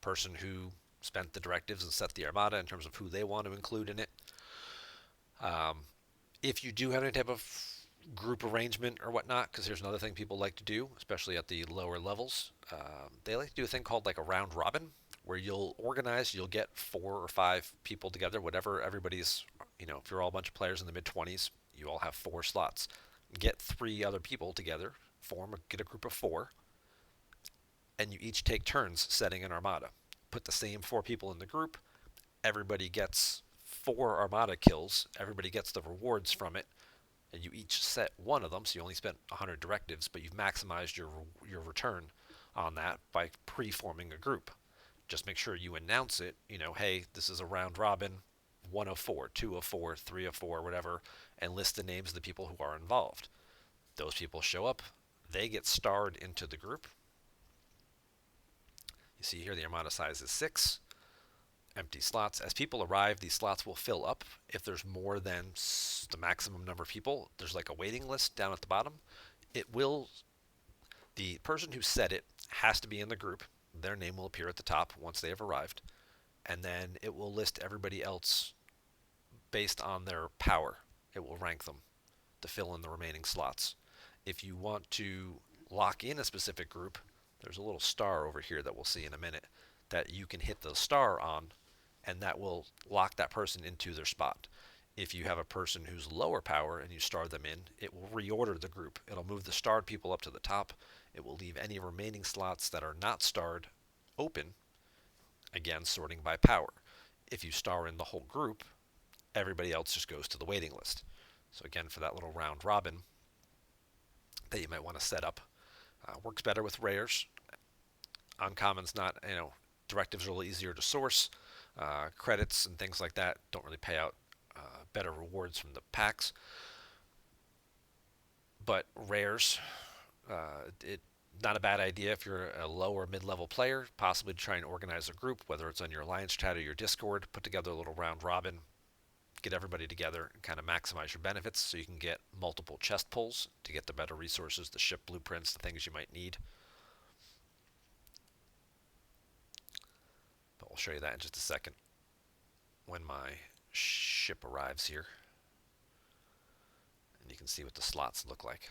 person who spent the directives and set the armada in terms of who they want to include in it. If you do have any type of group arrangement or whatnot, because here's another thing people like to do, especially at the lower levels, they like to do a thing called like a round robin, where you'll organize, you'll get 4 or 5 people together, whatever everybody's, if you're all a bunch of players in the mid-20s, you all have 4 slots. Get 3 other people together, get a group of 4, and you each take turns setting an armada. Put the same 4 people in the group, everybody gets 4 armada kills, everybody gets the rewards from it, and you each set one of them, so you only spent 100 directives, but you've maximized your return on that by pre-forming a group. Just make sure you announce it, hey, this is a round robin, 1 of 4, 2 of 4, 3 of 4, whatever, and list the names of the people who are involved. Those people show up, they get starred into the group. You see here the armada size is 6. Empty slots. As people arrive, these slots will fill up. If there's more than the maximum number of people, there's like a waiting list down at the bottom. The person who set it has to be in the group. Their name will appear at the top once they have arrived. And then it will list everybody else based on their power. It will rank them to fill in the remaining slots. If you want to lock in a specific group, there's a little star over here that we'll see in a minute that you can hit the star on, and that will lock that person into their spot. If you have a person who's lower power and you star them in, it will reorder the group. It'll move the starred people up to the top. It will leave any remaining slots that are not starred open, again, sorting by power. If you star in the whole group, everybody else just goes to the waiting list. So again, for that little round robin that you might want to set up, works better with rares. Uncommons not, directives are a little easier to source. Credits and things like that don't really pay out better rewards from the packs. But rares, not a bad idea if you're a low or mid-level player, possibly to try and organize a group, whether it's on your Alliance chat or your Discord, put together a little round robin, get everybody together and kind of maximize your benefits so you can get multiple chest pulls to get the better resources, the ship blueprints, the things you might need. We'll show you that in just a second when my ship arrives here. And you can see what the slots look like.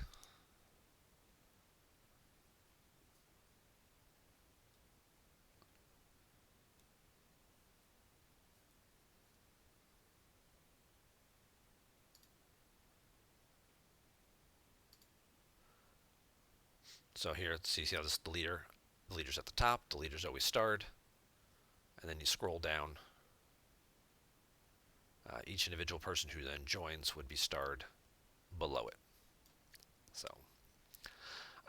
So here, see how this is the leader. The leader's at the top. The leader's always starred. And then you scroll down. Each individual person who then joins would be starred below it. So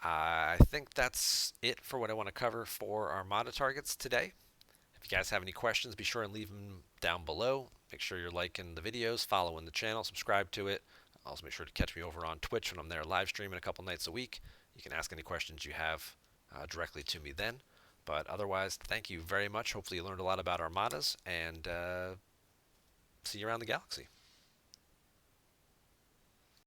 I think that's it for what I want to cover for Armada targets today. If you guys have any questions, be sure and leave them down below. Make sure you're liking the videos, following the channel, subscribe to it. Also make sure to catch me over on Twitch when I'm there live streaming a couple nights a week. You can ask any questions you have directly to me then. But otherwise, thank you very much. Hopefully you learned a lot about Armadas, and see you around the galaxy.